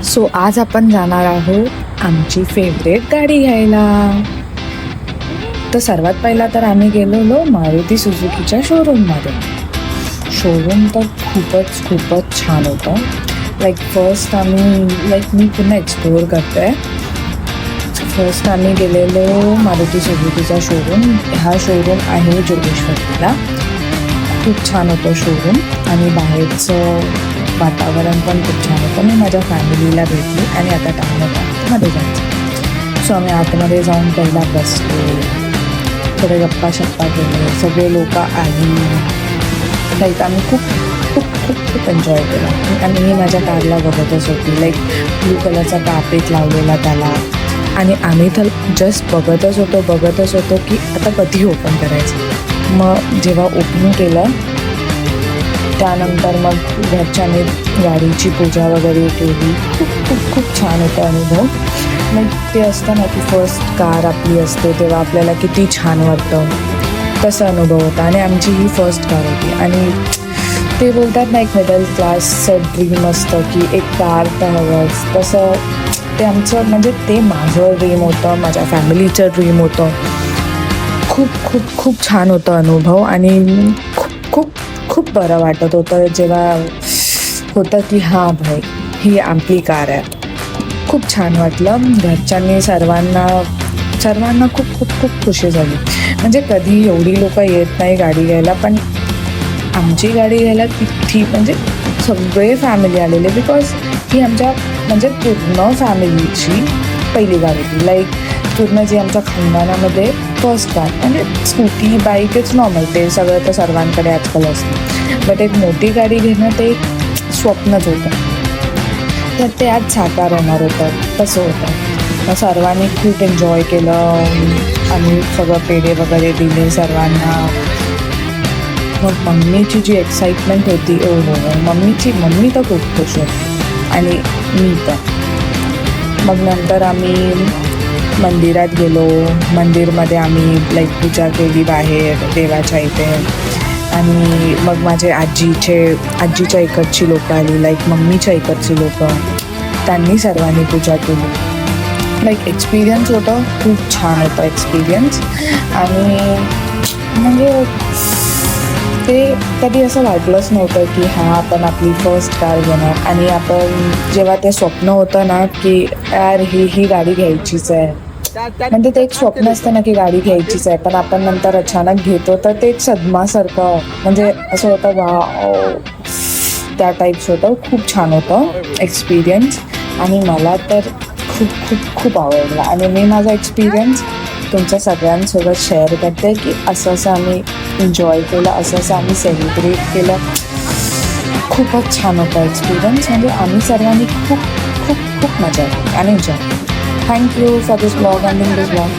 So आज आपण जाणार आहोत आमची फेवरेट गाडी घ्यायला. तर सर्वात पहिला तर आम्ही गेलेलो मारुती सुझुकीच्या शोरूममध्ये. शोरूम तर खूपच छान होतं. फर्स्ट आम्ही मी पुन्हा एक्सप्लोअर करते आहे. फर्स्ट आम्ही गेलेलो मारुती सुझुकीचा शोरूम. हा शोरूम आहे जोगेश्वरीला. खूप छान होतं शोरूम आणि बाहेरचं वातावरण पण खूप छान होतं. मी माझ्या फॅमिलीला भेटली आणि आता टाइम होता आतमध्ये जायचं. सो आम्ही आतमध्ये जाऊन पहिला बसलो, थोडे गप्पा शप्पा केले, सगळे लोक आली. आम्ही खूप एन्जॉय केला. आणि मी माझ्या कारला बघतच होती. ब्लू कलरचा कार्पेट लावलेला त्याला. आणि आम्ही तर जस्ट बघतच होतो की आता कधी ओपन करायचं. मग जेव्हा ओपनिंग केलं त्यानंतर मग घरच्यांनी गाडीची पूजा वगैरे केली. खूप छान होता अनुभव. ते असतं ना की फर्स्ट कार आपली असते तेव्हा आपल्याला किती छान वाटतं, तसा अनुभव होता. आणि आमची ही फर्स्ट कार होती. आणि ते बोलतात ना एक मिडल क्लासचं ड्रीम असतं की एक कार तर हवंच, तसं ते आमचं ते माझं ड्रीम होतं, माझ्या फॅमिलीचं ड्रीम होतं. खूप छान होतं अनुभव. आणि खूप बरं वाटत होतं जेव्हा होतं की हां भाई ही आपली कार आहे. खूप छान वाटलं. घरच्यांनी सर्वांना खूप खुशी झाली. कधी एवढी लोक येत नाही गाडी घ्यायला, पण आमची गाडी घ्यायला किती सगळे फॅमिली आलेले. बिकॉज ही आमच्या पूर्ण फॅमिलीची पहिली गाडी होती. पूर्ण जी आमच्या खानदानामध्ये first car. Scooty bike it's normal, ते सगळं तर सर्वांकडे आजकाल असतं. बट एक मोठी गाडी घेणं ते एक स्वप्नच होतं. तर ते आज साकार होणार होतं, तसं होतं. मग सर्वांनी खूप एन्जॉय केलं. आम्ही सगळं पेढे वगैरे दिले सर्वांना. मग मम्मीची जी एक्साइटमेंट होती मम्मी तर खूप खुश होती आणि मी तर. मग नंतर आम्ही मंदिरात गेलो. मंदिरमध्ये आम्ही पूजा केली बाहेर देवाच्या इथे. आणि मग माझे आजीच्या इकडची लोकं आली, मम्मीच्या इकडची लोकं, त्यांनी सर्वांनी पूजा केली. एक्सपिरियन्स होतं, खूप छान होता एक्सपिरियन्स. आणि ते कधी असं वाटलंच नव्हतं की हां आपण आपली फर्स्ट कार घेणार. आणि आपण जेव्हा ते स्वप्न होतं ना की यार ही गाडी घ्यायचीच आहे, ते एक स्वप्न असतं ना की गाडी घ्यायचीच आहे, पण आपण नंतर अचानक घेतो तर ते एक सदमासारखं असं होतं वाव, त्या टाईप्स होतं. खूप छान होतं एक्सपिरियन्स. आणि मला तर खूप आवडला. आणि मी माझा एक्सपिरियन्स तुमच्या सगळ्यांसोबत शेअर करते की असं आम्ही एन्जॉय केलं, असं आम्ही सेलिब्रेट केलं. खूपच छान होता एक्सपिरियन्स. आम्ही सर्वांनी खूप मजा केली आणि enjoy. Thank you for this blog, ending this blog.